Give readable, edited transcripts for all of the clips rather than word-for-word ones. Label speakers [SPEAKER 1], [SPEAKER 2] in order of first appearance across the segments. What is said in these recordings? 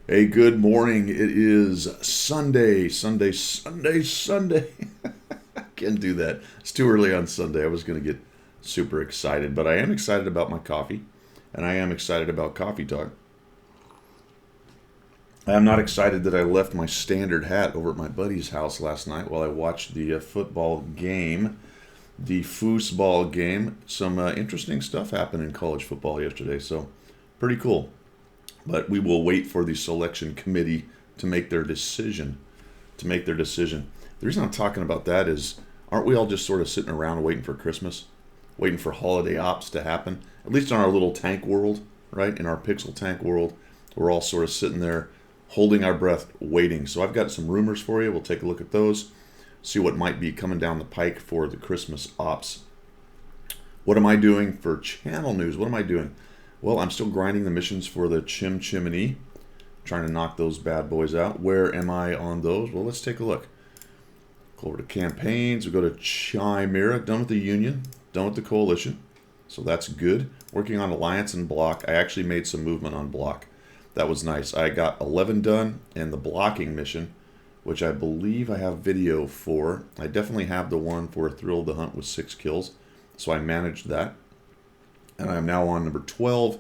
[SPEAKER 1] Hey, good morning. It is Sunday. I can't do that. It's too early on Sunday. I was going to get super excited, but I am excited about my coffee, and I am excited about Coffee Talk. I am not excited that I left my standard hat over at my buddy's house last night while I watched the football game, the foosball game. Some interesting stuff happened in college football yesterday, so pretty cool. But we will wait for the selection committee to make their decision. The reason I'm talking about that is, aren't we all just sort of sitting around waiting for Christmas, waiting for holiday ops to happen? At least in our little tank world, right? In our pixel tank world, we're all sort of sitting there, holding our breath, waiting. So I've got some rumors for you. We'll take a look at those, see what might be coming down the pike for the Christmas ops. What am I doing for channel news? What am I doing? Well, I'm still grinding the missions for the Chim Chimney, trying to knock those bad boys out. Where am I on those? Well, let's take a look. Go over to campaigns. We go to Chimera. Done with the Union. Done with the Coalition. So that's good. Working on Alliance and Block. I actually made some movement on Block. That was nice. I got 11 done, and the blocking mission, which I believe I have video for. I definitely have the one for Thrill of the Hunt with 6 kills. So I managed that. And I'm now on number 12,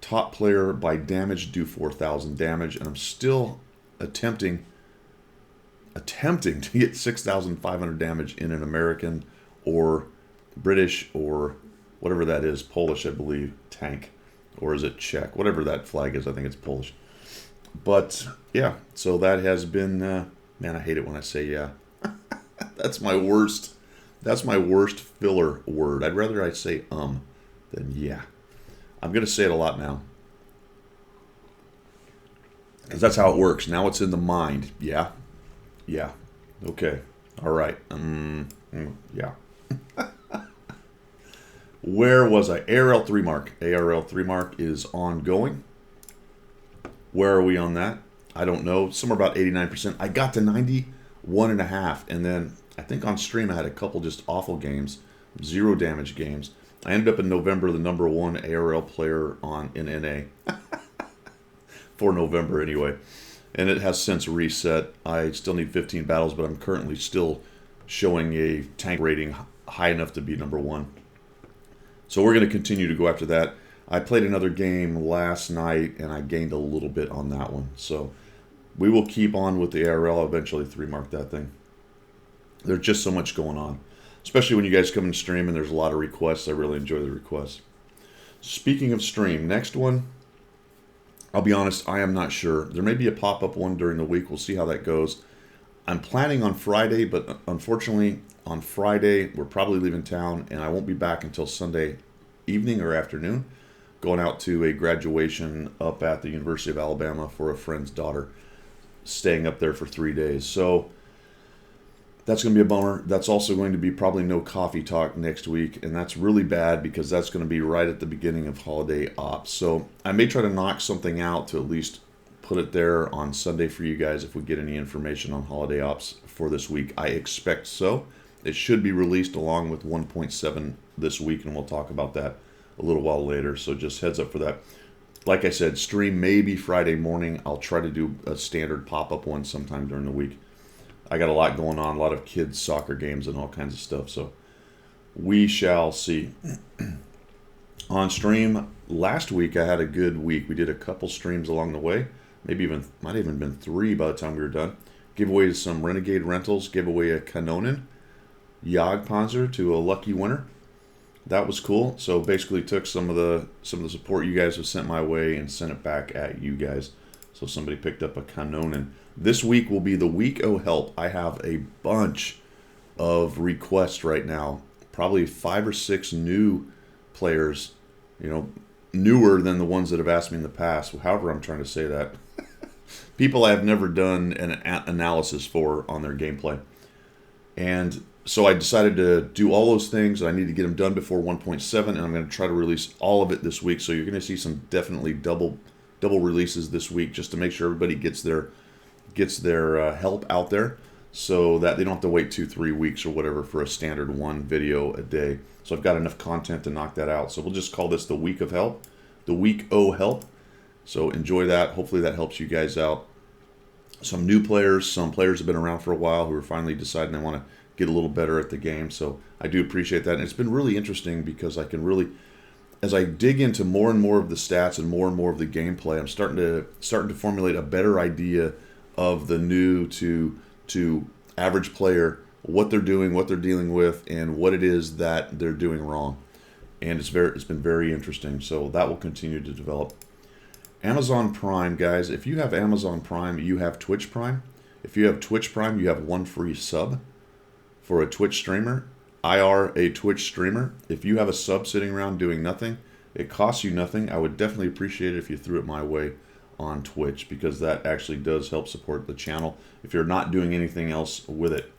[SPEAKER 1] top player by damage, do 4,000 damage, and I'm still attempting to get 6,500 damage in an American or British or whatever that is, Polish, I believe, tank, or is it Czech? Whatever that flag is, I think it's Polish. But yeah, so that has been, man, I hate it when I say yeah. That's my worst. That's my worst filler word. I'd rather I say then yeah. I'm going to say it a lot now. Because that's how it works. Now it's in the mind. Yeah. Yeah. Okay. All right. Yeah. Where was I? ARL 3 mark. ARL 3 mark is ongoing. Where are we on that? I don't know. Somewhere about 89%. I got to 91.5. And then I think on stream I had a couple just awful games. 0 damage games. I ended up in November the number 1 ARL player in NA. For November anyway. And it has since reset. I still need 15 battles, but I'm currently still showing a tank rating high enough to be number 1. So we're going to continue to go after that. I played another game last night, and I gained a little bit on that one. So we will keep on with the ARL. I'll eventually 3 mark that thing. There's just so much going on. Especially when you guys come and stream and there's a lot of requests. I really enjoy the requests. Speaking of stream, next one, I'll be honest, I am not sure. There may be a pop-up one during the week. We'll see how that goes. I'm planning on Friday, but unfortunately, on Friday, we're probably leaving town, and I won't be back until Sunday evening or afternoon, going out to a graduation up at the University of Alabama for a friend's daughter, staying up there for 3 days. So that's going to be a bummer. That's also going to be probably no coffee talk next week, and that's really bad because that's going to be right at the beginning of holiday ops. So I may try to knock something out to at least put it there on Sunday for you guys if we get any information on holiday ops for this week. I expect so. It should be released along with 1.7 this week, and we'll talk about that a little while later. So just heads up for that. Like I said, stream maybe Friday morning. I'll try to do a standard pop-up one sometime during the week. I got a lot going on, a lot of kids' soccer games and all kinds of stuff, so we shall see. On stream, last week I had a good week. We did a couple streams along the way, might even been 3 by the time we were done. Give away some Renegade Rentals, give away a Kanonen Jagdpanzer to a lucky winner. That was cool. So basically took some of the support you guys have sent my way and sent it back at you guys. So somebody picked up a Kanonen. This week will be the week of help. I have a bunch of requests right now. Probably 5 or 6 new players, newer than the ones that have asked me in the past. However, I'm trying to say that. People I have never done an analysis for on their gameplay. And so I decided to do all those things. I need to get them done before 1.7, and I'm going to try to release all of it this week. So you're going to see some definitely double releases this week just to make sure everybody gets their help out there so that they don't have to wait 2-3 weeks or whatever for a standard 1 video a day. So I've got enough content to knock that out. So we'll just call this the week of help, the week o help. So enjoy that. Hopefully that helps you guys out. Some new players, some players have been around for a while who are finally deciding they want to get a little better at the game. So I do appreciate that. And it's been really interesting because I can really, as I dig into more and more of the stats and more of the gameplay, I'm starting to formulate a better idea of the new to average player, what they're doing, what they're dealing with, and what it is that they're doing wrong. And it's been very interesting. So that will continue to develop. Amazon Prime, guys. If you have Amazon Prime, you have Twitch Prime. If you have Twitch Prime, you have one free sub for a Twitch streamer. I are a Twitch streamer. If you have a sub sitting around doing nothing, it costs you nothing. I would definitely appreciate it if you threw it my way on Twitch, because that actually does help support the channel if you're not doing anything else with it.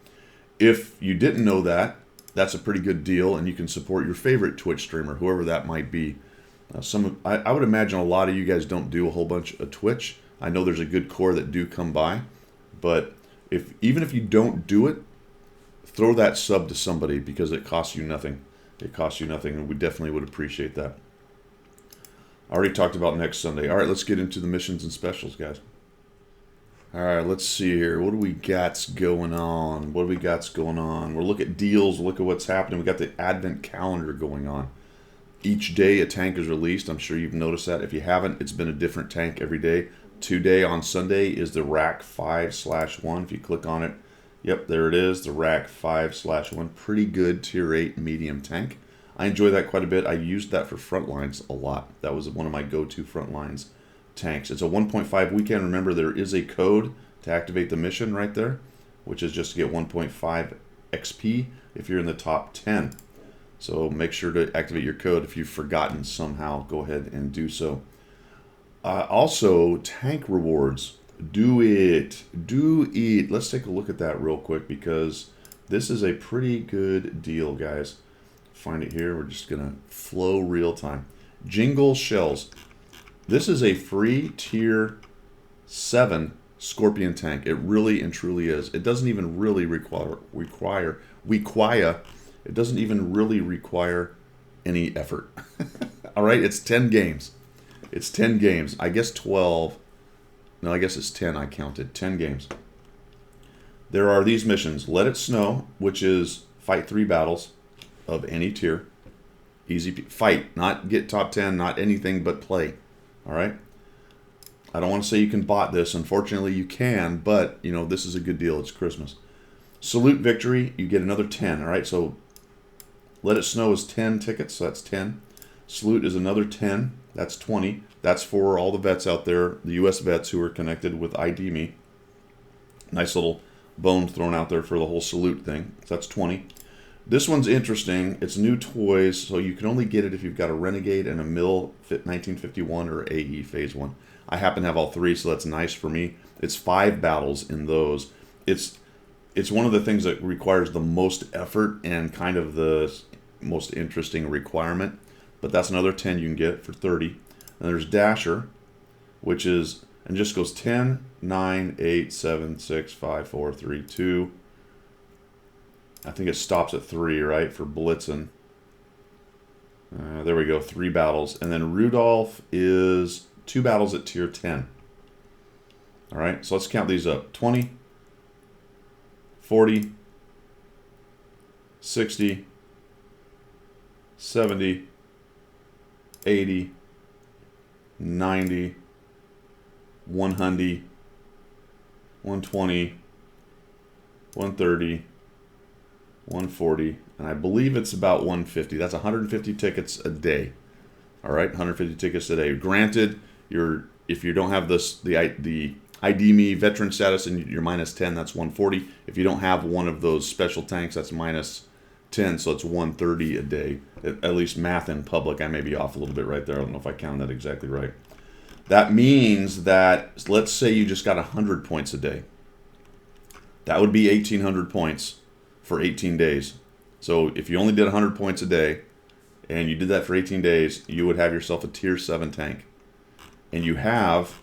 [SPEAKER 1] If you didn't know that, that's a pretty good deal, and you can support your favorite Twitch streamer, whoever that might be. I would imagine a lot of you guys don't do a whole bunch of Twitch. I know there's a good core that do come by, but even if you don't do it, throw that sub to somebody, because it costs you nothing. It costs you nothing, and we definitely would appreciate that. I already talked about next Sunday. All right, let's get into the missions and specials, guys. All right, let's see here. What do we got going on? We'll look at deals. We'll look at what's happening. We got the Advent calendar going on. Each day a tank is released. I'm sure you've noticed that. If you haven't, it's been a different tank every day. Today on Sunday is the Rack 5/1. If you click on it, yep, there it is, the Rack 5/1. Pretty good tier 8 medium tank. I enjoy that quite a bit. I used that for Frontlines a lot. That was one of my go-to Frontlines tanks. It's a 1.5 weekend. Remember, there is a code to activate the mission right there, which is just to get 1.5 XP if you're in the top 10. So make sure to activate your code. If you've forgotten somehow, go ahead and do so. Also, tank rewards. Do it. Let's take a look at that real quick, because this is a pretty good deal, guys. Find it here. We're just going to flow real time. Jingle Shells. This is a free tier 7 Scorpion tank. It really and truly is. It doesn't even really require it doesn't even really require any effort. All right, it's 10 games. It's 10 games. I guess 12. No, I guess it's 10. I counted 10 games. There are these missions. Let It Snow, which is fight 3 battles of any tier. Easy fight, not get top 10, not anything but play. All right. I don't want to say you can bot this. Unfortunately, you can, but you know, this is a good deal. It's Christmas. Salute Victory, you get another 10. All right, so Let It Snow is 10 tickets, so that's 10. Salute is another 10, that's 20. That's for all the vets out there, the U.S. vets who are connected with ID Me. Nice little bone thrown out there for the whole Salute thing. So that's 20. This one's interesting. It's new toys, so you can only get it if you've got a Renegade and a MIL 1951 or AE Phase 1. I happen to have all 3, so that's nice for me. It's 5 battles in those. It's one of the things that requires the most effort and kind of the most interesting requirement. But that's another 10 you can get for 30. And there's Dasher, which is, and just goes 10, 9, 8, 7, 6, 5, 4, 3, 2. I think it stops at 3, right, for Blitzen. There we go, 3 battles. And then Rudolph is 2 battles at tier 10. All right, so let's count these up. 20, 40, 60, 70, 80, 90, 100, 120, 130, 140, and I believe it's about 150. That's 150 tickets a day. All right, 150 tickets a day. Granted, if you don't have the ID Me veteran status and you're minus 10, that's 140. If you don't have one of those special tanks, that's minus 10, so it's 130 a day. At least math in public, I may be off a little bit right there. I don't know if I counted that exactly right. That means that, let's say you just got 100 points a day. That would be 1,800 points for 18 days. So if you only did 100 points a day, and you did that for 18 days, you would have yourself a tier 7 tank. And you have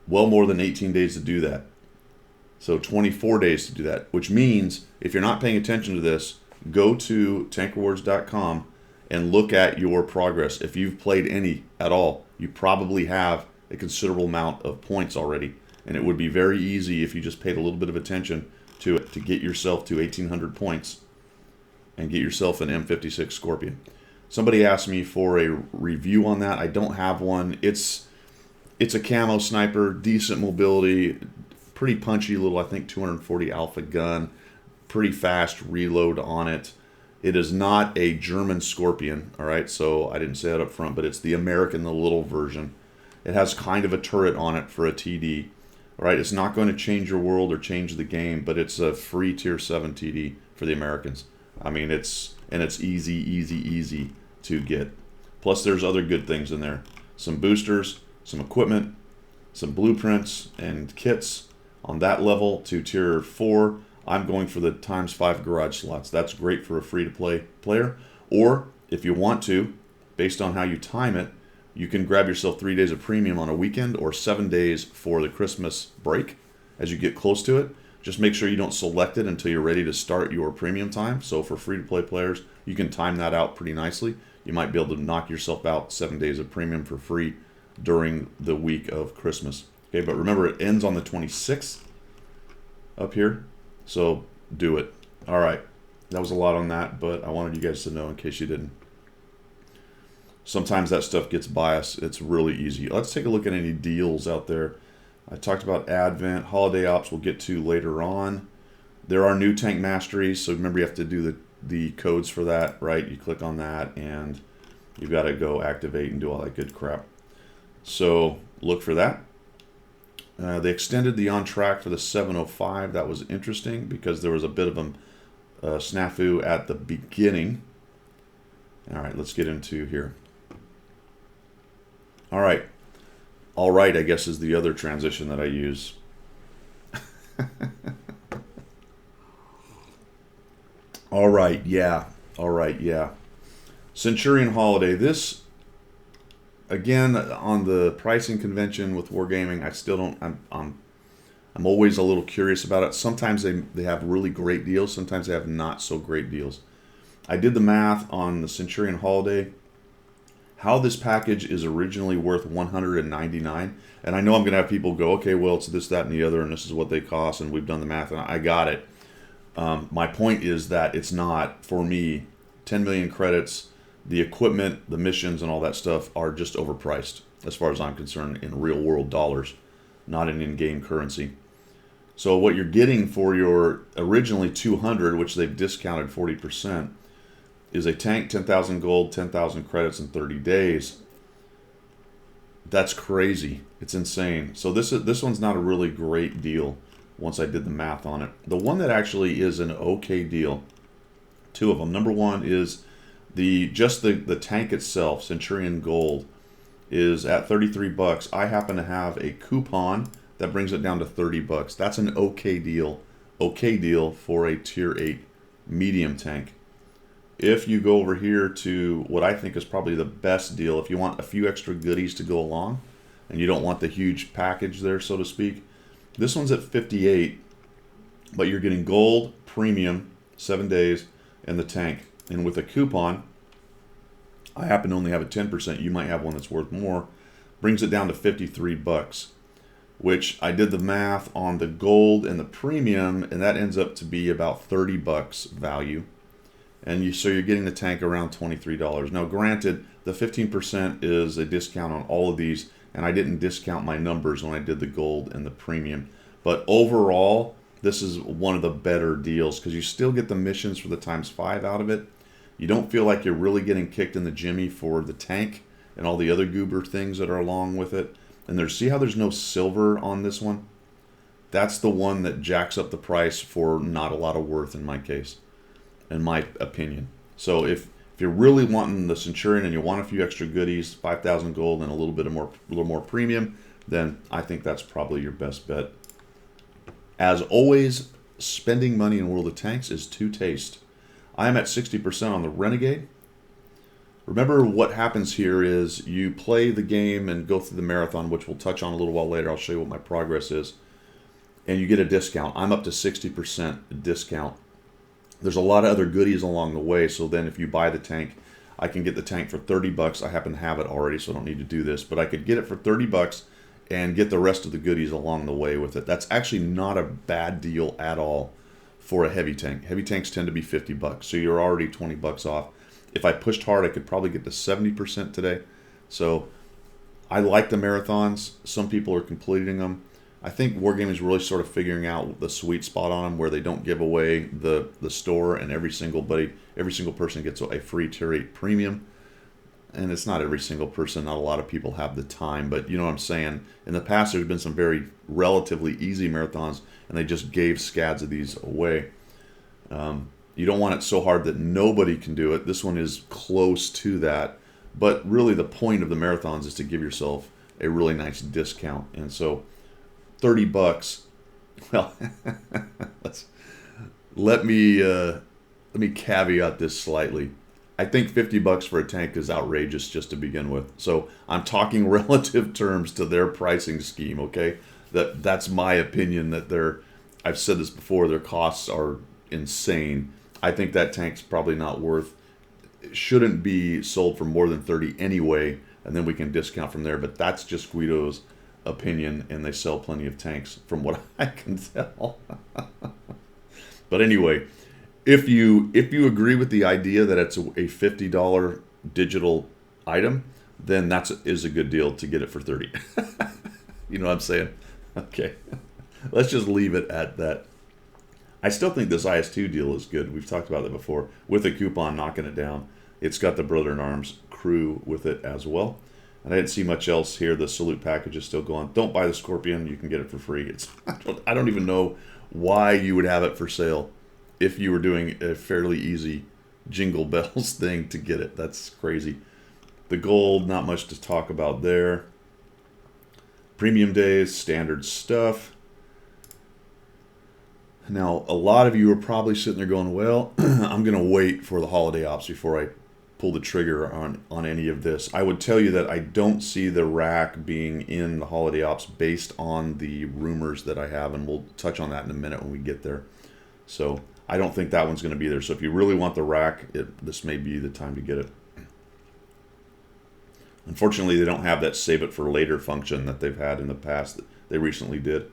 [SPEAKER 1] well more than 18 days to do that. So 24 days to do that, which means if you're not paying attention to this, go to tankrewards.com and look at your progress. If you've played any at all, you probably have a considerable amount of points already. And it would be very easy if you just paid a little bit of attention to it to get yourself to 1,800 points and get yourself an M56 Scorpion. Somebody asked me for a review on that. I don't have one. It's a camo sniper, decent mobility, pretty punchy little, I think 240 alpha gun, pretty fast reload on it. It is not a German Scorpion, all right? So I didn't say that up front, but it's the American, the little version. It has kind of a turret on it for a TD. All right, it's not going to change your world or change the game, but it's a free tier 7 TD for the Americans. I mean, it's easy to get. Plus, there's other good things in there. Some boosters, some equipment, some blueprints and kits on that level to tier 4. I'm going for the ×5 garage slots. That's great for a free-to-play player. Or, if you want to, based on how you time it, you can grab yourself 3 days of premium on a weekend or 7 days for the Christmas break as you get close to it. Just make sure you don't select it until you're ready to start your premium time. So for free-to-play players, you can time that out pretty nicely. You might be able to knock yourself out 7 days of premium for free during the week of Christmas. Okay, but remember, it ends on the 26th up here. So do it. All right. That was a lot on that, but I wanted you guys to know in case you didn't. Sometimes that stuff gets biased. It's really easy. Let's take a look at any deals out there. I talked about Advent. Holiday Ops we'll get to later on. There are new tank masteries, so remember you have to do the codes for that, right? You click on that, and you've got to go activate and do all that good crap. So look for that. They extended the on track for the 705. That was interesting because there was a bit of a snafu at the beginning. All right, let's get into here. All right. All right, I guess, is the other transition that I use. All right, yeah. All right, yeah. Centurion Holiday. This, again, on the pricing convention with Wargaming, I still don't, I'm always a little curious about it. Sometimes they have really great deals. Sometimes they have not so great deals. I did the math on the Centurion Holiday. How this package is originally worth $199, and I know I'm going to have people go, okay, well, it's this, that, and the other, and this is what they cost, and we've done the math, and I got it. My point is that it's not, for me, 10 million credits, the equipment, the missions, and all that stuff are just overpriced, as far as I'm concerned, in real-world dollars, not in in-game currency. So what you're getting for your originally 200, which they've discounted 40%, is a tank, 10,000 gold, 10,000 credits in 30 days. That's crazy. It's insane. So this one's not a really great deal once I did the math on it. The one that actually is an okay deal, two of them. Number one is the tank itself, Centurion Gold, is at 33 bucks. I happen to have a coupon that brings it down to 30 bucks. That's an okay deal. Okay deal for a tier 8 medium tank. If you go over here to what I think is probably the best deal, if you want a few extra goodies to go along, and you don't want the huge package there, so to speak, this one's at 58, but you're getting gold, premium, 7 days, and the tank. And with a coupon, I happen to only have a 10%, you might have one that's worth more, brings it down to 53 bucks, which I did the math on the gold and the premium, and that ends up to be about 30 bucks value. And so you're getting the tank around $23. Now, granted, the 15% is a discount on all of these, and I didn't discount my numbers when I did the gold and the premium. But overall, this is one of the better deals because you still get the missions for the ×5 out of it. You don't feel like you're really getting kicked in the jimmy for the tank and all the other goober things that are along with it. And see how there's no silver on this one? That's the one that jacks up the price for not a lot of worth in my case, in my opinion. So if you're really wanting the Centurion and you want a few extra goodies, 5,000 gold and a little more premium, then I think that's probably your best bet. As always, spending money in World of Tanks is to taste. I am at 60% on the Renegade. Remember what happens here is you play the game and go through the marathon, which we'll touch on a little while later. I'll show you what my progress is. And you get a discount. I'm up to 60% discount. There's a lot of other goodies along the way, so then if you buy the tank, I can get the tank for 30 bucks. I happen to have it already, so I don't need to do this, but I could get it for 30 bucks and get the rest of the goodies along the way with it. That's actually not a bad deal at all for a heavy tank. Heavy tanks tend to be 50 bucks, so you're already 20 bucks off. If I pushed hard, I could probably get to 70% today. So I like the marathons. Some people are completing them. I think Wargaming is really sort of figuring out the sweet spot on them, where they don't give away the store and every single person gets a free Tier 8 premium. And it's not every single person. Not a lot of people have the time, but you know what I'm saying. In the past, there's been some very relatively easy marathons, and they just gave scads of these away. You don't want it so hard that nobody can do it. This one is close to that, but really the point of the marathons is to give yourself a really nice discount. And so 30 bucks, well, let me caveat this slightly. I think 50 bucks for a tank is outrageous just to begin with. So I'm talking relative terms to their pricing scheme, okay? That's my opinion, that I've said this before, their costs are insane. I think that tank's probably not worth, shouldn't be sold for more than 30 anyway, and then we can discount from there. But that's just Guido's opinion, and they sell plenty of tanks from what I can tell. But anyway, if you agree with the idea that it's a $50 digital item, then is a good deal to get it for 30. You know what I'm saying? Okay. Let's just leave it at that. I still think this IS-2 deal is good. We've talked about that before. With a coupon, knocking it down. It's got the Brother in Arms crew with it as well. And I didn't see much else here. The salute package is still going. Don't buy the Scorpion. You can get it for free. I don't even know why you would have it for sale if you were doing a fairly easy Jingle Bells thing to get it. That's crazy. The gold, not much to talk about there. Premium days, standard stuff. Now, a lot of you are probably sitting there going, well, I'm going to wait for the holiday ops before I pull the trigger on any of this. I would tell you that I don't see the rack being in the holiday ops based on the rumors that I have, and we'll touch on that in a minute when we get there. So I don't think that one's going to be there. So if you really want the rack, this may be the time to get it. Unfortunately, they don't have that save it for later function that they've had in the past that they recently did.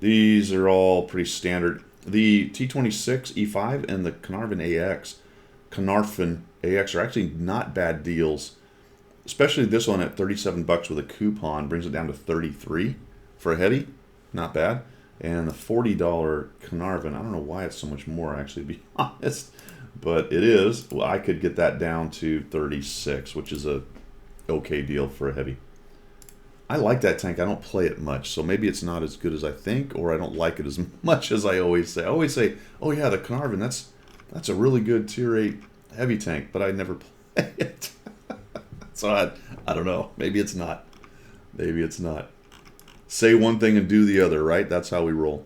[SPEAKER 1] These are all pretty standard. The T26 E5 and the Carnarvon AX are actually not bad deals, especially this one at 37 bucks with a coupon brings it down to 33 for a heavy. Not bad. And the $40 Carnarvon, I don't know why it's so much more, actually, to be honest, but it is. Well, I could get that down to 36, which is a okay deal for a heavy. I like that tank. I don't play it much, so maybe it's not as good as I think, or I don't like it as much as I always say. I always say, oh yeah, the Carnarvon, that's a really good Tier 8 heavy tank, but I never play it. So I don't know. Maybe it's not. Maybe it's not. Say one thing and do the other, right? That's how we roll.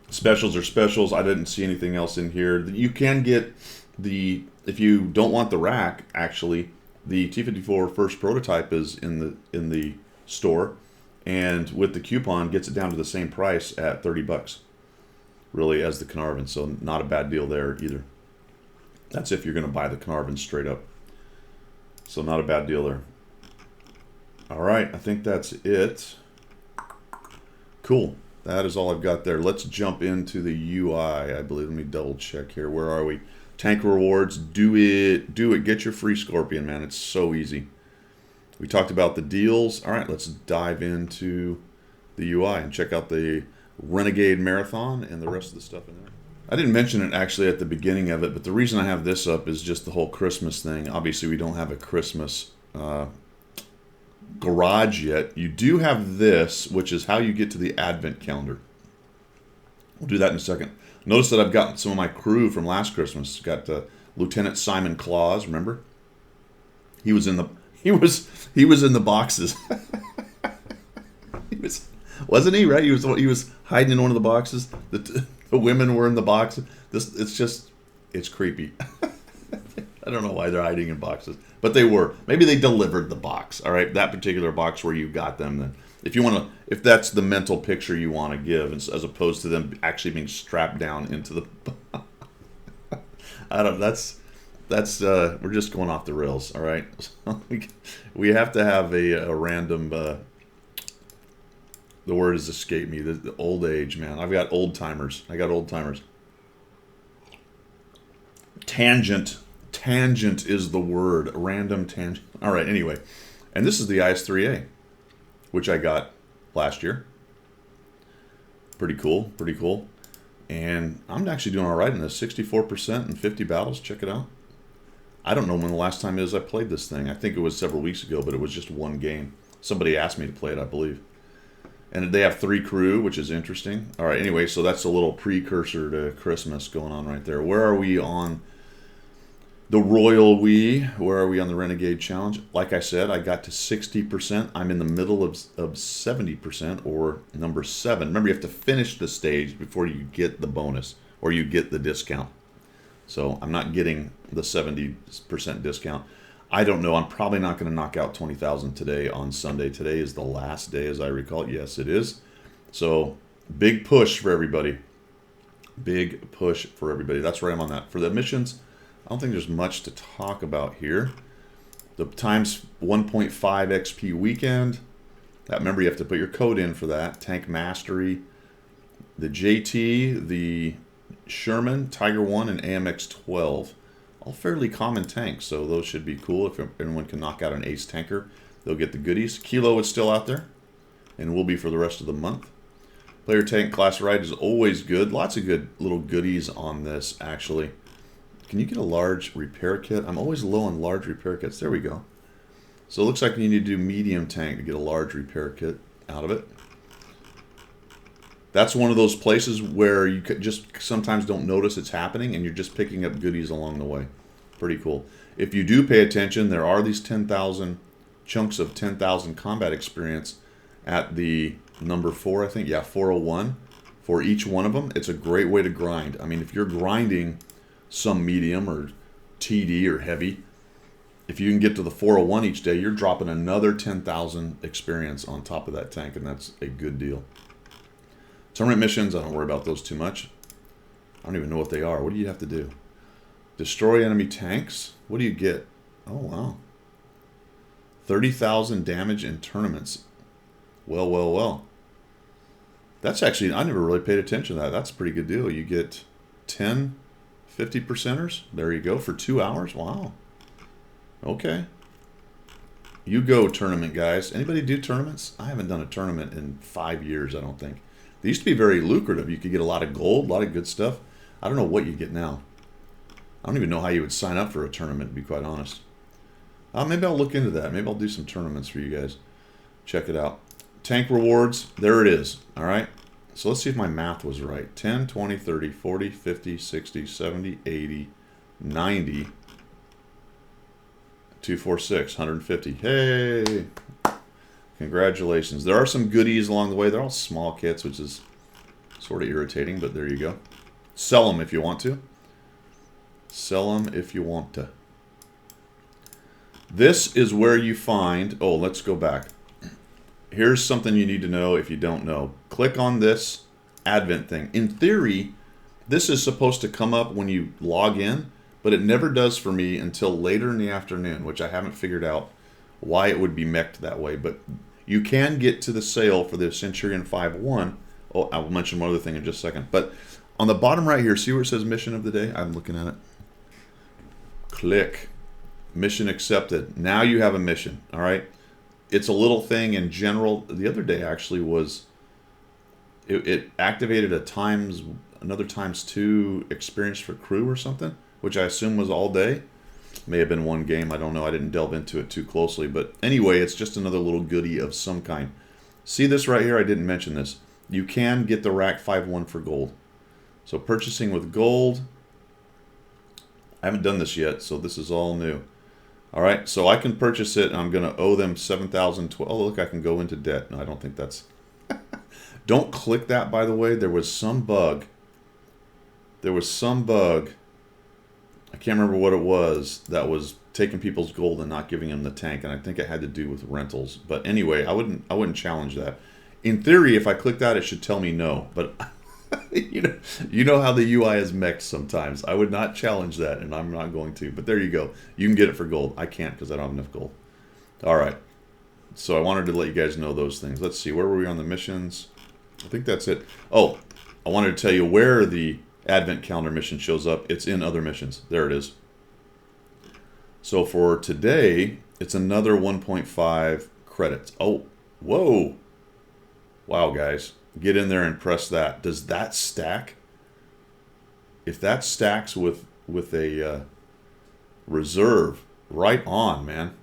[SPEAKER 1] Specials are specials. I didn't see anything else in here. You can get if you don't want the rack, actually, the T54 first prototype is in the store, and with the coupon gets it down to the same price at 30 bucks, really, as the Carnarvon. So not a bad deal there either. That's if you're going to buy the Carnarvon straight up. So not a bad deal there. All right, I think that's it. Cool. That is all I've got there. Let's jump into the UI, I believe. Let me double check here. Where are we? Tank rewards. Do it. Get your free Scorpion, man. It's so easy. We talked about the deals. All right, let's dive into the UI and check out the Renegade Marathon and the rest of the stuff in there. I didn't mention it actually at the beginning of it, but the reason I have this up is just the whole Christmas thing. Obviously, we don't have a Christmas garage yet. You do have this, which is how you get to the Advent calendar. We'll do that in a second. Notice that I've got some of my crew from last Christmas. Got Lieutenant Simon Claus. Remember, he was in the boxes. Wasn't he, right? He was hiding in one of the boxes. The women were in the box. It's creepy. I don't know why they're hiding in boxes, but they were. Maybe they delivered the box. All right, that particular box where you got them. Then, if that's the mental picture you want to give, as opposed to them actually being strapped down into the. I don't. That's we're just going off the rails. All right. We have to have a random. The word has escaped me. The old age, man. I've got old timers. I got old timers. Tangent. Tangent is the word. Random tangent. All right. Anyway, and this is the IS-3A, which I got last year. Pretty cool. Pretty cool. And I'm actually doing all right in this. 64% in 50 battles. Check it out. I don't know when the last time is I played this thing. I think it was several weeks ago, but it was just one game. Somebody asked me to play it, I believe. And they have 3 crew, which is interesting. All right, anyway, so that's a little precursor to Christmas going on right there. Where are we on the Royal We? Where are we on the Renegade Challenge? Like I said, I got to 60%. I'm in the middle of 70%, or number 7. Remember, you have to finish the stage before you get the bonus, or you get the discount. So I'm not getting the 70% discount. I don't know. I'm probably not going to knock out 20,000 today on Sunday. Today is the last day, as I recall. Yes, it is. So big push for everybody. Big push for everybody. That's where I'm on that. For the missions, I don't think there's much to talk about here. The times 1.5 XP weekend. That, remember, you have to put your code in for that. Tank Mastery. The JT, the Sherman, Tiger 1, and AMX 12. All fairly common tanks, so those should be cool. If anyone can knock out an ace tanker, they'll get the goodies. Kilo is still out there, and will be for the rest of the month. Player tank class ride is always good. Lots of good little goodies on this, actually. Can you get a large repair kit? I'm always low on large repair kits. There we go. So it looks like you need to do medium tank to get a large repair kit out of it. That's one of those places where you just sometimes don't notice it's happening, and you're just picking up goodies along the way. Pretty cool. If you do pay attention, there are these 10,000 chunks of 10,000 combat experience at the number 4, I think. Yeah, 401 for each one of them. It's a great way to grind. I mean, if you're grinding some medium or TD or heavy, if you can get to the 401 each day, you're dropping another 10,000 experience on top of that tank, and that's a good deal. Tournament missions, I don't worry about those too much. I don't even know what they are. What do you have to do? Destroy enemy tanks? What do you get? Oh, wow. 30,000 damage in tournaments. Well, well, well. That's actually, I never really paid attention to that. That's a pretty good deal. You get 10 50%ers. There you go, for 2 hours. Wow. Okay. You go, tournament guys. Anybody do tournaments? I haven't done a tournament in 5 years, I don't think. They used to be very lucrative. You could get a lot of gold, a lot of good stuff. I don't know what you get now. I don't even know how you would sign up for a tournament, to be quite honest. Maybe I'll look into that. Maybe I'll do some tournaments for you guys. Check it out. Tank rewards, there it is. All right. So let's see if my math was right. 10, 20, 30, 40, 50, 60, 70, 80, 90, 246, 150. Hey! Congratulations. There are some goodies along the way. They're all small kits, which is sort of irritating, but there you go. Sell them if you want to. Sell them if you want to. This is where you find... Oh, let's go back. Here's something you need to know if you don't know. Click on this Advent thing. In theory, this is supposed to come up when you log in, but it never does for me until later in the afternoon, which I haven't figured out why it would be mech'd that way. But you can get to the sale for the Centurion 5.1. Oh, I will mention one other thing in just a second. But on the bottom right here, see where it says Mission of the Day? I'm looking at it. Click. Mission accepted. Now you have a mission, all right? It's a little thing in general. The other day actually was, it activated another times 2 experience for crew or something, which I assume was all day. May have been one game. I don't know. I didn't delve into it too closely. But anyway, it's just another little goodie of some kind. See this right here? I didn't mention this. You can get the Rack 5.1 for gold. So purchasing with gold. I haven't done this yet, so this is all new. All right, so I can purchase it, and I'm going to owe them $7,012. Oh, look, I can go into debt. No, I don't think that's... Don't click that, by the way. There was some bug. I can't remember what it was that was taking people's gold and not giving them the tank, and I think it had to do with rentals. But anyway, I wouldn't challenge that. In theory, if I click that, it should tell me no, but you know how the UI is mixed sometimes. I would not challenge that, and I'm not going to. But there you go. You can get it for gold. I can't because I don't have enough gold. All right. So I wanted to let you guys know those things. Let's see. Where were we on the missions? I think that's it. Oh, I wanted to tell you where the Advent Calendar mission shows up. It's in other missions. There it is. So for today, it's another 1.5 credits. Oh, whoa. Wow, guys. Get in there and press that. Does that stack? If that stacks with a reserve, right on, man.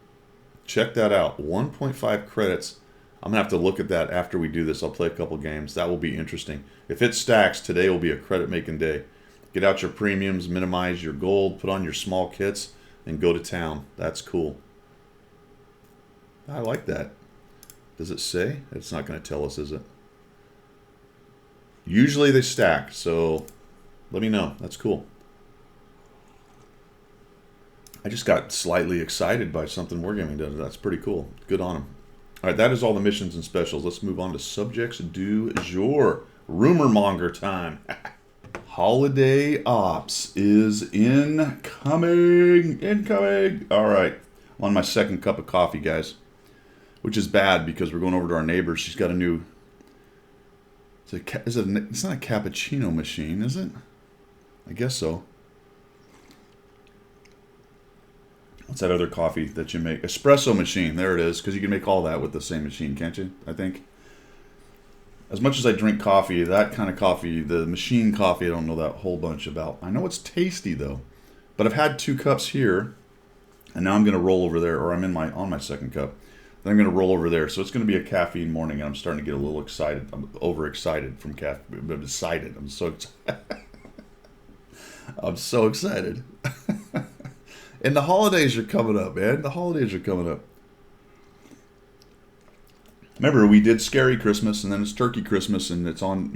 [SPEAKER 1] Check that out. 1.5 credits. I'm going to have to look at that after we do this. I'll play a couple games. That will be interesting. If it stacks, today will be a credit-making day. Get out your premiums, minimize your gold, put on your small kits, and go to town. That's cool. I like that. Does it say? It's not going to tell us, is it? Usually they stack, so let me know. That's cool. I just got slightly excited by something Wargaming does. That's pretty cool. Good on them. All right, that is all the missions and specials. Let's move on to subjects du jour. Rumor monger time. Holiday Ops is incoming. Incoming. All right. I'm on my second cup of coffee, guys. Which is bad because we're going over to our neighbor. She's got a new... It's not a cappuccino machine, is it? I guess so. What's that other coffee that you make? Espresso machine. There it is. Because you can make all that with the same machine, can't you? I think. As much as I drink coffee, that kind of coffee, the machine coffee, I don't know that whole bunch about. I know it's tasty, though. But I've had 2 cups here. And now I'm going to roll over there. Or I'm on my second cup. Then I'm going to roll over there. So it's going to be a caffeine morning. And I'm starting to get a little excited. I'm overexcited from caffeine. I'm excited. I'm so excited. I'm so excited. And the holidays are coming up, man. The holidays are coming up. Remember, we did Scary Christmas, and then it's Turkey Christmas, and it's on.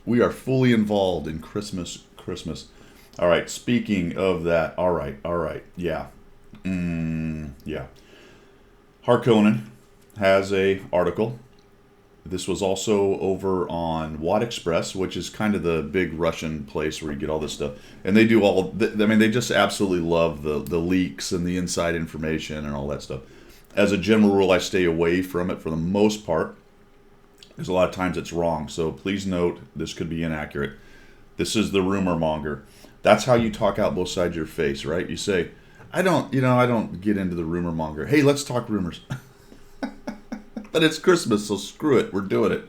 [SPEAKER 1] We are fully involved in Christmas. All right. Speaking of that, all right. Yeah. Yeah. Harkonnen has a article. This was also over on Watt Express, which is kind of the big Russian place where you get all this stuff. And they do they just absolutely love the leaks and the inside information and all that stuff. As a general rule, I stay away from it for the most part, because a lot of times it's wrong. So please note, this could be inaccurate. This is the rumor monger. That's how you talk out both sides of your face, right? You say, I don't get into the rumor monger. Hey, let's talk rumors. But it's Christmas, so screw it. We're doing it.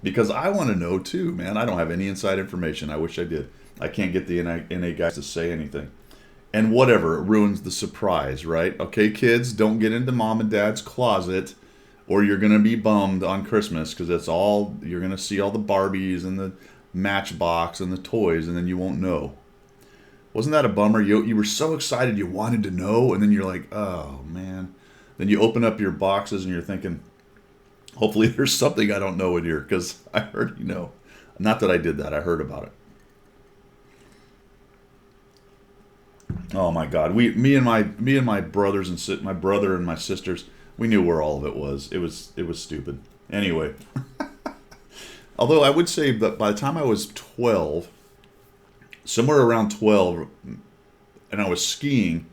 [SPEAKER 1] Because I want to know too, man. I don't have any inside information. I wish I did. I can't get the NA guys to say anything. And whatever, it ruins the surprise, right? Okay, kids, don't get into mom and dad's closet, or you're going to be bummed on Christmas, because you're going to see all the Barbies and the Matchbox and the toys, and then you won't know. Wasn't that a bummer? You were so excited you wanted to know, and then you're like, oh, man. Then you open up your boxes and you're thinking, hopefully there's something I don't know in here, because I heard, not that I did that. I heard about it. Oh my God, me and my brothers and my brother and my sisters, we knew where all of it was. It was stupid. Anyway, although I would say that by the time I was 12, somewhere around 12, and I was skiing,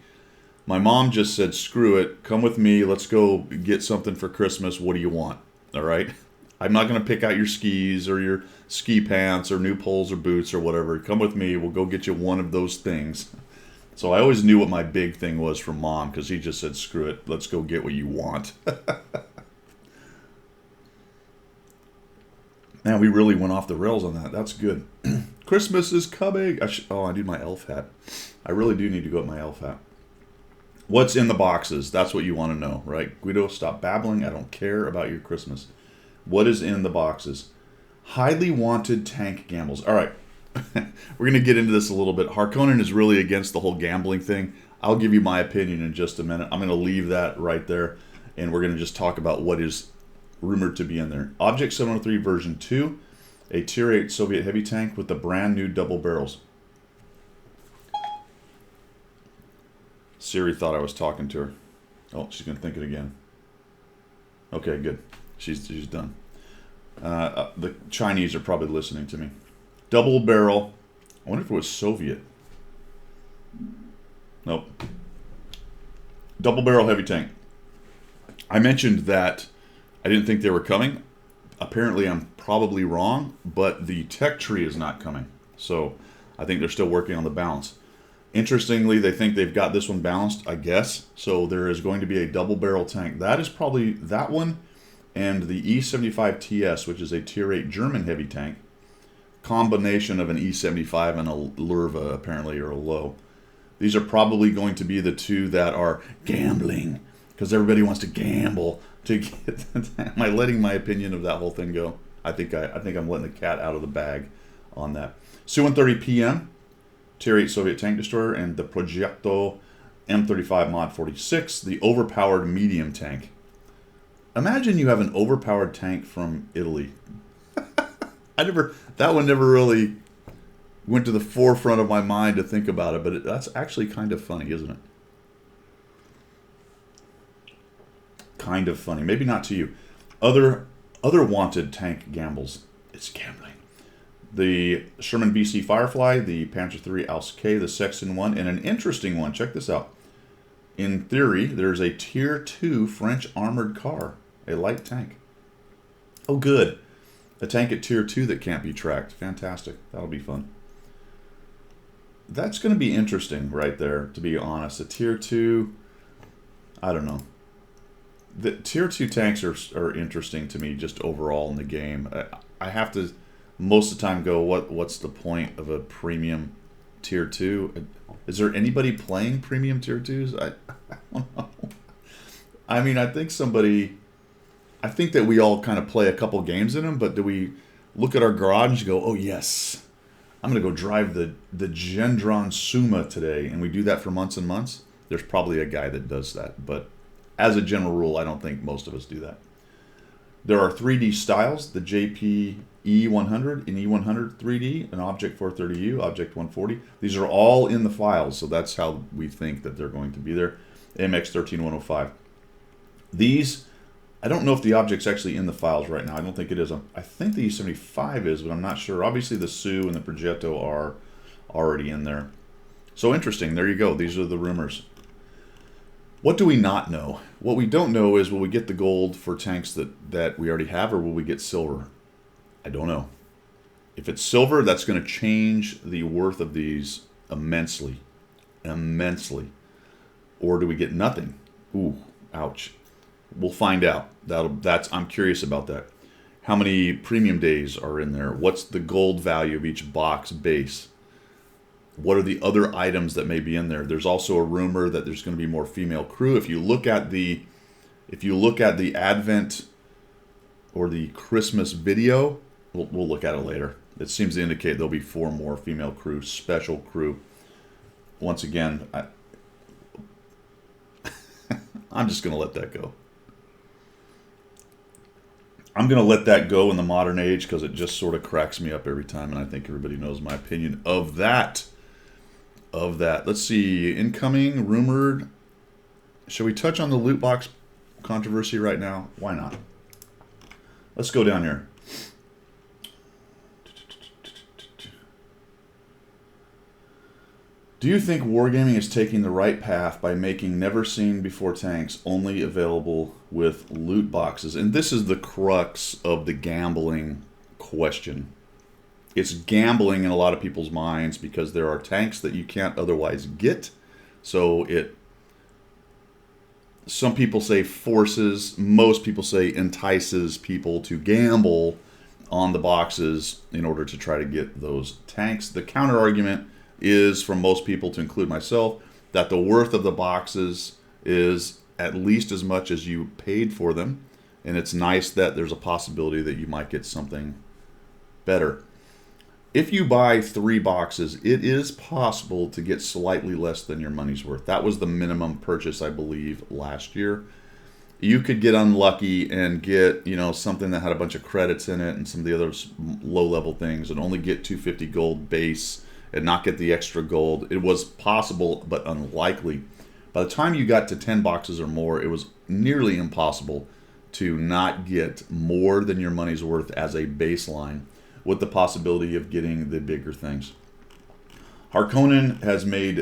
[SPEAKER 1] my mom just said, "Screw it, come with me. Let's go get something for Christmas. What do you want?" All right. I'm not going to pick out your skis or your ski pants or new poles or boots or whatever. Come with me. We'll go get you one of those things. So I always knew what my big thing was from Mom, because he just said, screw it, let's go get what you want. Man, we really went off the rails on that. That's good. Christmas is coming. I need my elf hat. I really do need to go get my elf hat. What's in the boxes? That's what you want to know, right? Guido, stop babbling. I don't care about your Christmas. What is in the boxes? Highly wanted tank gambles. All right. We're going to get into this a little bit. Harkonnen is really against the whole gambling thing. I'll give you my opinion in just a minute. I'm going to leave that right there, and we're going to just talk about what is rumored to be in there. Object 703 version 2, a Tier 8 Soviet heavy tank with the brand new double barrels. Siri thought I was talking to her. Oh, she's going to think it again. Okay, good. She's done. The Chinese are probably listening to me. Double barrel. I wonder if it was Soviet. Nope. Double barrel heavy tank. I mentioned that I didn't think they were coming. Apparently, I'm probably wrong, but the tech tree is not coming. So I think they're still working on the balance. Interestingly, they think they've got this one balanced, I guess. So there is going to be a double barrel tank. That is probably that one and the E75 TS, which is a Tier 8 German heavy tank. Combination of an E75 and a Lurva, apparently, or a low. These are probably going to be the two that are gambling, because everybody wants to gamble to get. Am I letting my opinion of that whole thing go? I think I'm letting the cat out of the bag on that. Su-130 PM, Tier 8 Soviet tank destroyer, and the Progetto M35 Mod 46, the overpowered medium tank. Imagine you have an overpowered tank from Italy. That one never really went to the forefront of my mind to think about it, but that's actually kind of funny, isn't it? Kind of funny. Maybe not to you. Other wanted tank gambles. It's gambling. The Sherman BC Firefly, the Panzer III Ausf, the Sexton 1, and an interesting one. Check this out. In theory, there's a Tier 2 French armored car, a light tank. Oh, good. A tank at Tier 2 that can't be tracked. Fantastic. That'll be fun. That's going to be interesting right there, to be honest. A Tier 2, I don't know. The Tier 2 tanks are interesting to me just overall in the game. I have to, most of the time, go, what's the point of a premium Tier 2? Is there anybody playing premium Tier 2s? I don't know. I mean, I think that we all kind of play a couple games in them, but do we look at our garage and go, oh, yes, I'm going to go drive the Gendron Suma today, and we do that for months and months? There's probably a guy that does that, but as a general rule, I don't think most of us do that. There are 3D styles, the JP E100 and E100 3D, an Object 430U, Object 140. These are all in the files, so that's how we think that they're going to be there. MX 13105. These, I don't know if the object's actually in the files right now. I don't think it is. I think the E75 is, but I'm not sure. Obviously, the Su and the Progetto are already in there. So interesting. There you go. These are the rumors. What do we not know? What we don't know is, will we get the gold for tanks that we already have, or will we get silver? I don't know. If it's silver, that's going to change the worth of these immensely. Immensely. Or do we get nothing? Ooh, ouch. We'll find out. I'm curious about that. How many premium days are in there? What's the gold value of each box base? What are the other items that may be in there? There's also a rumor that there's going to be more female crew. If you look at the Advent or the Christmas video, we'll look at it later. It seems to indicate there'll be 4 more female crew, special crew. Once again, I'm just going to let that go. I'm going to let that go in the modern age because it just sort of cracks me up every time, and I think everybody knows my opinion of that. Let's see. Incoming, rumored. Shall we touch on the loot box controversy right now? Why not? Let's go down here. Do you think Wargaming is taking the right path by making never-seen-before tanks only available with loot boxes? And this is the crux of the gambling question. It's gambling in a lot of people's minds because there are tanks that you can't otherwise get. So some people say forces, most people say entices people to gamble on the boxes in order to try to get those tanks. The counter argument is, from most people, to include myself, that the worth of the boxes is at least as much as you paid for them, and it's nice that there's a possibility that you might get something better. If you buy 3 boxes, it is possible to get slightly less than your money's worth. That was the minimum purchase, I believe, last year. You could get unlucky and get, something that had a bunch of credits in it and some of the other low-level things and only get 250 gold base and not get the extra gold. It was possible, but unlikely. By the time you got to 10 boxes or more, it was nearly impossible to not get more than your money's worth as a baseline with the possibility of getting the bigger things. Harkonnen has made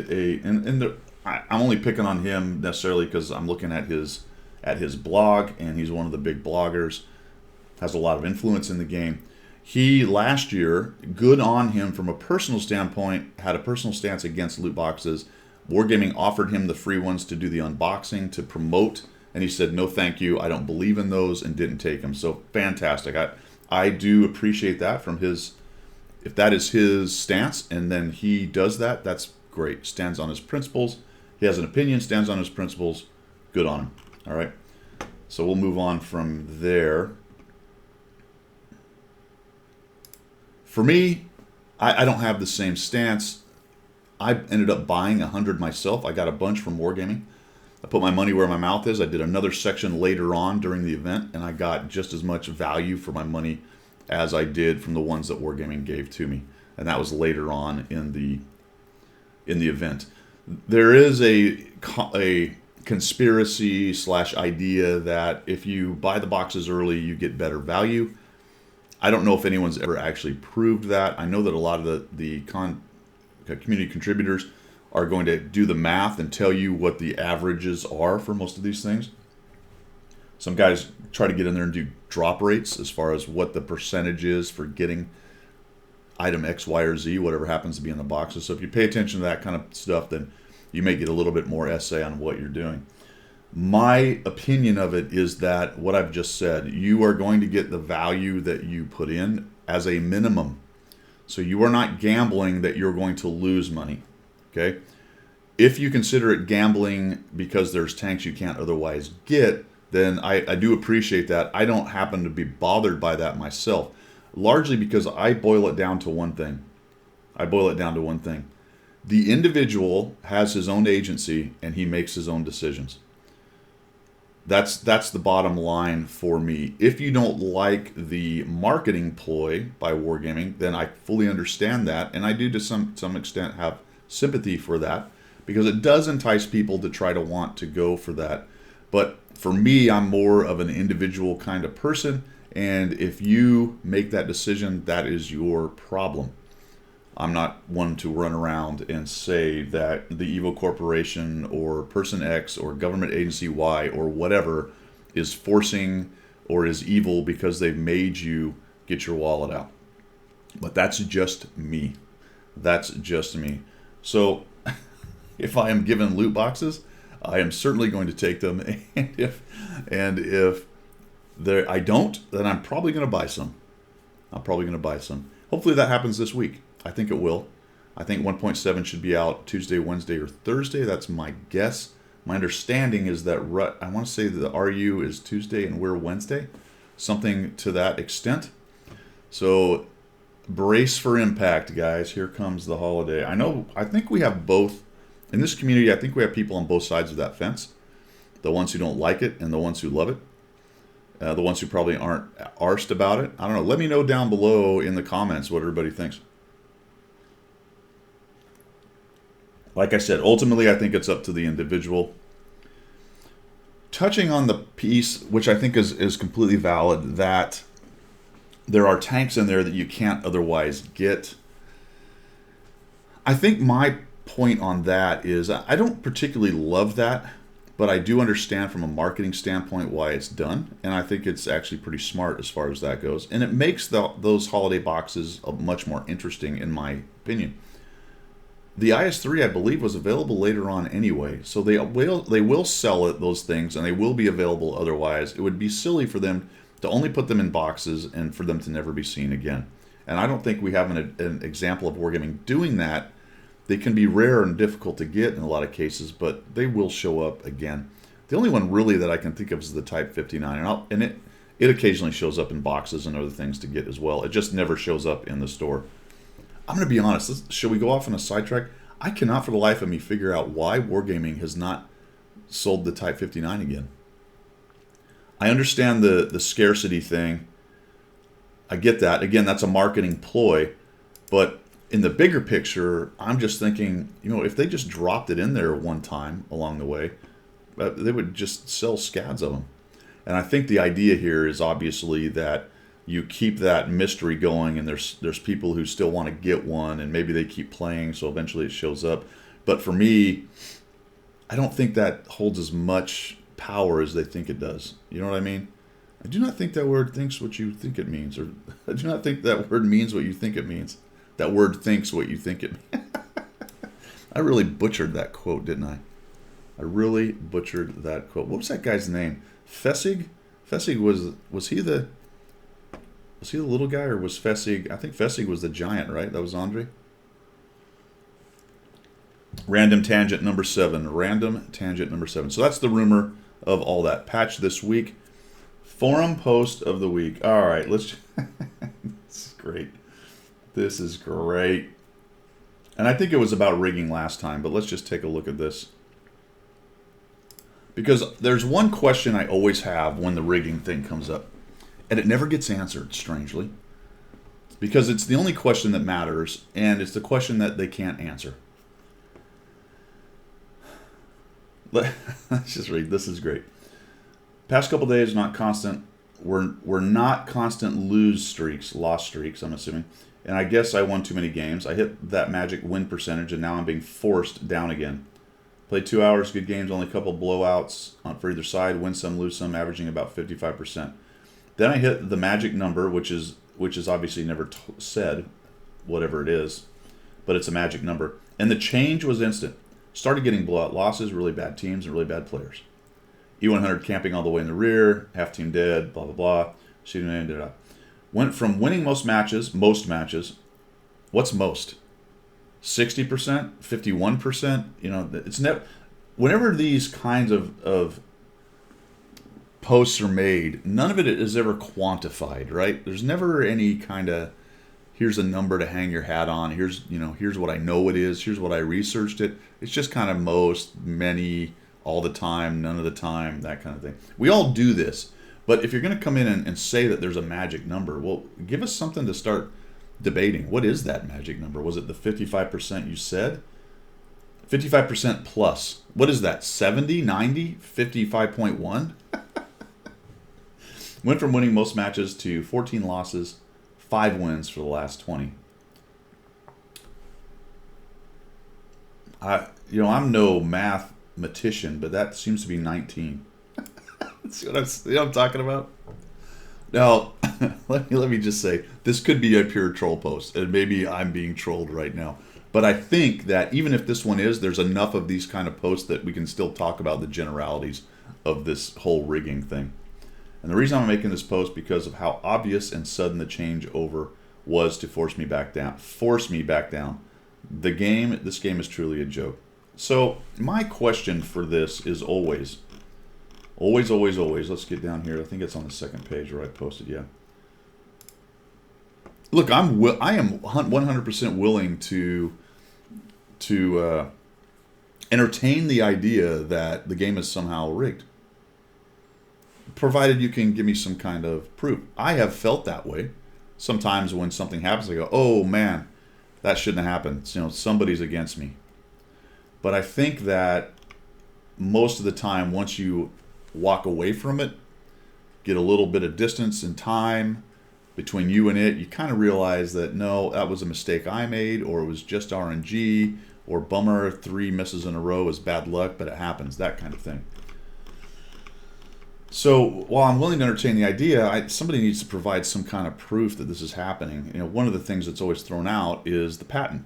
[SPEAKER 1] I'm only picking on him necessarily because I'm looking at his blog, and he's one of the big bloggers, has a lot of influence in the game. He, last year, good on him from a personal standpoint, had a personal stance against loot boxes. Wargaming offered him the free ones to do the unboxing, to promote, and he said, no thank you, I don't believe in those, and didn't take them. So fantastic. I do appreciate that from his, if that is his stance, and then he does that, that's great. Stands on his principles. He has an opinion, stands on his principles. Good on him. All right. So we'll move on from there. For me, I don't have the same stance. I ended up buying 100 myself. I got a bunch from Wargaming. I put my money where my mouth is. I did another section later on during the event, and I got just as much value for my money as I did from the ones that Wargaming gave to me. And that was later on in the event. There is a conspiracy / idea that if you buy the boxes early, you get better value. I don't know if anyone's ever actually proved that. I know that a lot of the community contributors are going to do the math and tell you what the averages are for most of these things. Some guys try to get in there and do drop rates as far as what the percentage is for getting item X, Y, or Z, whatever happens to be in the boxes. So if you pay attention to that kind of stuff, then you may get a little bit more essay on what you're doing. My opinion of it is that what I've just said, you are going to get the value that you put in as a minimum. So you are not gambling that you're going to lose money. Okay? If you consider it gambling because there's tanks you can't otherwise get, then I do appreciate that. I don't happen to be bothered by that myself, largely because I boil it down to one thing. The individual has his own agency, and he makes his own decisions. That's the bottom line for me. If you don't like the marketing ploy by Wargaming, then I fully understand that, and I do to some extent have sympathy for that, because it does entice people to try to want to go for that. But for me, I'm more of an individual kind of person, and if you make that decision, that is your problem. I'm not one to run around and say that the evil corporation or person X or government agency Y or whatever is forcing or is evil because they've made you get your wallet out. But that's just me. So if I am given loot boxes, I am certainly going to take them. And if I don't, then I'm probably going to buy some. Hopefully that happens this week. I think it will. I think 1.7 should be out Tuesday, Wednesday, or Thursday. That's my guess. My understanding is that I want to say the RU is Tuesday and we're Wednesday. Something to that extent. So brace for impact, guys. Here comes the holiday. I think we have both. In this community, I think we have people on both sides of that fence. The ones who don't like it and the ones who love it. The ones who probably aren't arsed about it. I don't know. Let me know down below in the comments what everybody thinks. Like I said, ultimately, I think it's up to the individual. Touching on the piece, which I think is completely valid, that there are tanks in there that you can't otherwise get. I think my point on that is I don't particularly love that, but I do understand from a marketing standpoint why it's done, and I think it's actually pretty smart as far as that goes. And it makes those holiday boxes much more interesting, in my opinion. The IS-3, I believe, was available later on anyway, so they will sell those things, and they will be available otherwise. It would be silly for them to only put them in boxes and for them to never be seen again. And I don't think we have an example of Wargaming doing that. They can be rare and difficult to get in a lot of cases, but they will show up again. The only one really that I can think of is the Type 59, and it occasionally shows up in boxes and other things to get as well. It just never shows up in the store. I'm going to be honest. Should we go off on a sidetrack? I cannot for the life of me figure out why Wargaming has not sold the Type 59 again. I understand the scarcity thing. I get that. Again, that's a marketing ploy. But in the bigger picture, I'm just thinking, if they just dropped it in there one time along the way, they would just sell scads of them. And I think the idea here is obviously that you keep that mystery going, and there's people who still want to get one, and maybe they keep playing, so eventually it shows up. But for me, I don't think that holds as much power as they think it does. You know what I mean? I do not think that word thinks what you think it means, or I do not think that word means what you think it means. That word thinks what you think it means. I really butchered that quote, didn't I? I really butchered that quote. What was that guy's name? Fessig? Fessig was he the little guy, or was Fessig? I think Fessig was the giant, right? That was Andre. Random tangent number 7. Random tangent number 7. So that's the rumor of all that. Patch this week. Forum post of the week. All right, let's. This is great. This is great. And I think it was about rigging last time, but let's just take a look at this. Because there's one question I always have when the rigging thing comes up, and it never gets answered, strangely. Because it's the only question that matters, and it's the question that they can't answer. Let's just read. This is great. Past couple days, not constant. We're not constant lost streaks, I'm assuming. And I guess I won too many games. I hit that magic win percentage, and now I'm being forced down again. Played 2 hours, good games, only a couple blowouts for either side. Win some, lose some, averaging about 55%. Then I hit the magic number, which is obviously never said, whatever it is, but it's a magic number. And the change was instant. Started getting blowout losses, really bad teams, and really bad players. E100 camping all the way in the rear, half team dead, blah, blah, blah. Shooting in, da, da. Went from winning most matches. What's most? 60%? 51%? You know, it's never. Whenever these kinds of posts are made, none of it is ever quantified, right? There's never any kind of, here's a number to hang your hat on. Here's what I know it is. Here's what I researched it. It's just kind of most, many, all the time, none of the time, that kind of thing. We all do this. But if you're going to come in and say that there's a magic number, well, give us something to start debating. What is that magic number? Was it the 55% you said? 55% plus. What is that? 70, 90, 55.1? Went from winning most matches to 14 losses, 5 wins for the last 20. I'm no mathematician, but that seems to be 19. See what I'm talking about? Now, let me just say, this could be a pure troll post, and maybe I'm being trolled right now. But I think that even if this one is, there's enough of these kind of posts that we can still talk about the generalities of this whole rigging thing. And the reason I'm making this post because of how obvious and sudden the changeover was to force me back down. This game is truly a joke. So my question for this is always, let's get down here. I think it's on the second page where I posted, yeah. Look, I am 100% willing to entertain the idea that the game is somehow rigged, provided you can give me some kind of proof. I have felt that way. Sometimes when something happens, I go, oh man, that shouldn't have happened. Somebody's against me. But I think that most of the time, once you walk away from it, get a little bit of distance and time between you and it, you kind of realize that, no, that was a mistake I made, or it was just RNG, or bummer, 3 misses in a row is bad luck, but it happens, that kind of thing. So while I'm willing to entertain the idea, somebody needs to provide some kind of proof that this is happening. One of the things that's always thrown out is the patent.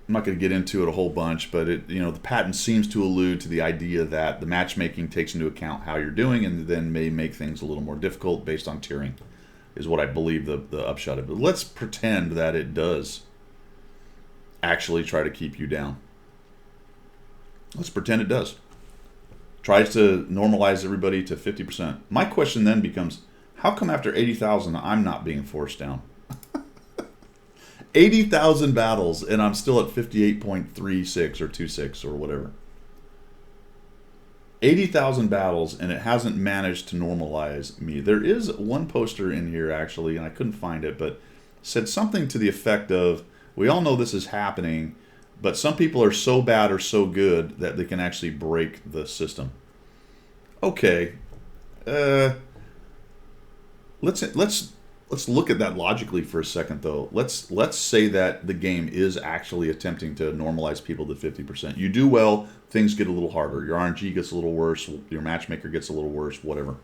[SPEAKER 1] I'm not going to get into it a whole bunch, but the patent seems to allude to the idea that the matchmaking takes into account how you're doing, and then may make things a little more difficult based on tiering, is what I believe the upshot of it. But let's pretend that it does actually try to keep you down. Let's pretend it does. Tries to normalize everybody to 50%. My question then becomes, how come after 80,000 I'm not being forced down? 80,000 battles and I'm still at 58.36 or 26 or whatever. 80,000 battles and it hasn't managed to normalize me. There is one poster in here actually, and I couldn't find it, but said something to the effect of, we all know this is happening, but some people are so bad or so good that they can actually break the system. Okay, Uh, let's look at that logically for a second, though. Let's say that the game is actually attempting to normalize people to 50%. You do well, things get a little harder. Your RNG gets a little worse. Your matchmaker gets a little worse. Whatever.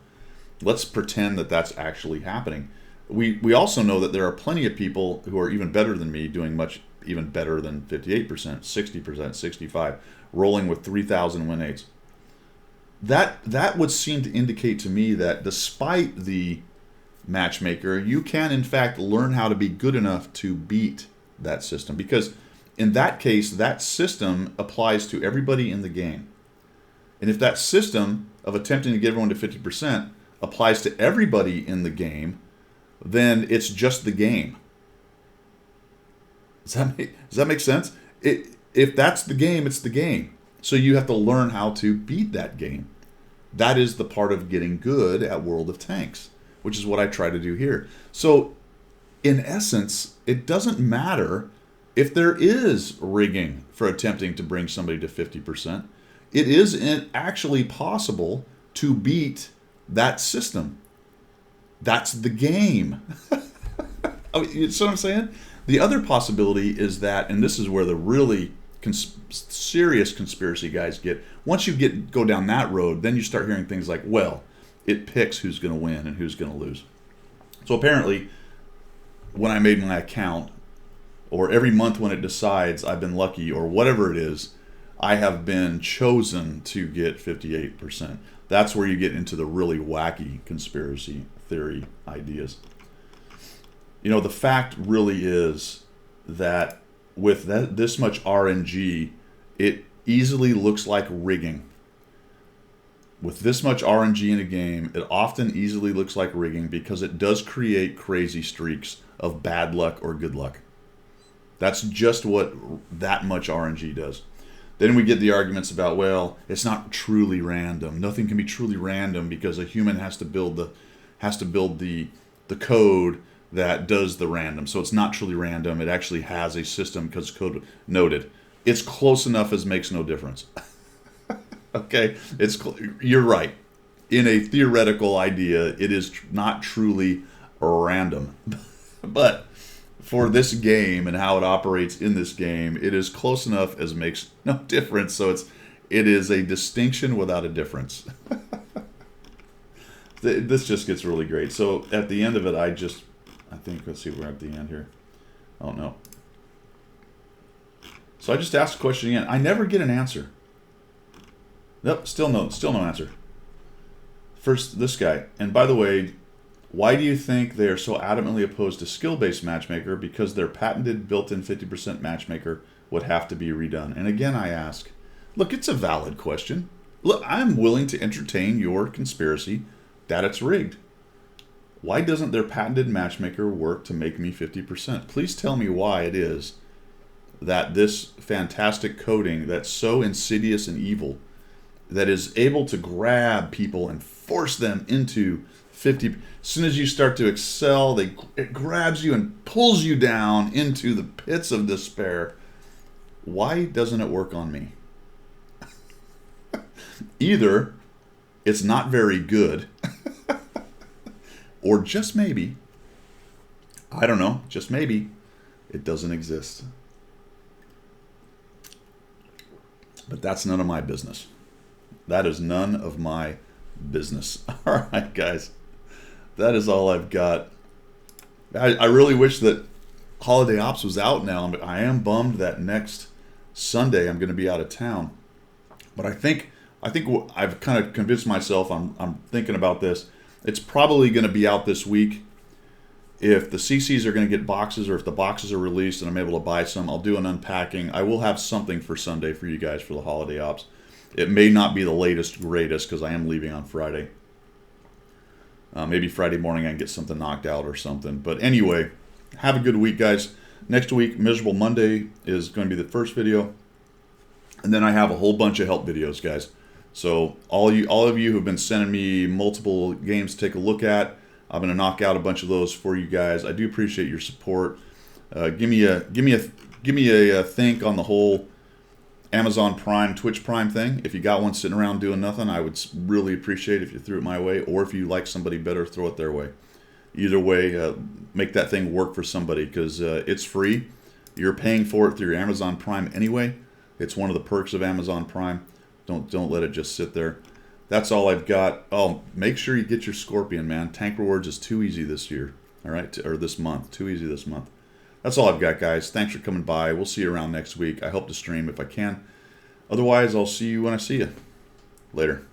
[SPEAKER 1] Let's pretend that that's actually happening. We also know that there are plenty of people who are even better than me, doing much even better than 58%, 60%, 65%, rolling with 3,000 win rates. That would seem to indicate to me that despite the matchmaker, you can in fact learn how to be good enough to beat that system, because in that case, that system applies to everybody in the game. And if that system of attempting to get everyone to 50% applies to everybody in the game, then it's just the game. Does that make sense? If that's the game, it's the game. So you have to learn how to beat that game. That is the part of getting good at World of Tanks, which is what I try to do here. So in essence, it doesn't matter if there is rigging for attempting to bring somebody to 50%. It is actually possible to beat that system. That's the game. You see what I'm saying? The other possibility is that, and this is where the really serious conspiracy guys get, once you go down that road, then you start hearing things like, well, it picks who's going to win and who's going to lose. So apparently, when I made my account, or every month when it decides I've been lucky, or whatever it is, I have been chosen to get 58%. That's where you get into the really wacky conspiracy theory ideas. You know, the fact really is that with this much RNG, it easily looks like rigging. With this much RNG in a game, it often easily looks like rigging because it does create crazy streaks of bad luck or good luck. That's just what that much RNG does. Then we get the arguments about, well, it's not truly random. Nothing can be truly random because a human has to build the code that does the random. So it's not truly random. It actually has a system because code noted. It's close enough as makes no difference. Okay, you're right. In a theoretical idea, it is not truly random. But for this game and how it operates in this game, it is close enough as makes no difference. So it is a distinction without a difference. This just gets really great. So at the end of it, I think, let's see, we're at the end here. Oh no. So I just asked a question again. I never get an answer. Nope, still no answer. First, this guy. And by the way, why do you think they are so adamantly opposed to skill-based matchmaker? Because their patented built-in 50% matchmaker would have to be redone. And again, I ask, look, it's a valid question. Look, I'm willing to entertain your conspiracy that it's rigged. Why doesn't their patented matchmaker work to make me 50%? Please tell me why it is that this fantastic coding that's so insidious and evil, that is able to grab people and force them into 50%. As soon as you start to excel, it grabs you and pulls you down into the pits of despair. Why doesn't it work on me? Either it's not very good, or just maybe, I don't know, just maybe, it doesn't exist. But that's none of my business. That is none of my business. All right, guys. That is all I've got. I really wish that Holiday Ops was out now, but I am bummed that next Sunday I'm going to be out of town. But I think I've kind of convinced myself, I'm thinking about this. It's probably going to be out this week. If the CCs are going to get boxes, or if the boxes are released and I'm able to buy some, I'll do an unpacking. I will have something for Sunday for you guys for the Holiday Ops. It may not be the latest, greatest, because I am leaving on Friday. Maybe Friday morning I can get something knocked out or something. But anyway, have a good week, guys. Next week, Miserable Monday is going to be the first video. And then I have a whole bunch of help videos, guys. So all of you who've been sending me multiple games to take a look at, I'm going to knock out a bunch of those for you guys. I do appreciate your support. Give me a think on the whole Amazon Prime, Twitch Prime thing. If you got one sitting around doing nothing, I would really appreciate if you threw it my way, or if you like somebody better, throw it their way. Either way, make that thing work for somebody, because it's free. You're paying for it through your Amazon Prime anyway. It's one of the perks of Amazon Prime. Don't let it just sit there. That's all I've got. Oh, make sure you get your Scorpion, man. Tank Rewards is too easy this year. All right, or this month. Too easy this month. That's all I've got, guys. Thanks for coming by. We'll see you around next week. I hope to stream if I can. Otherwise, I'll see you when I see you. Later.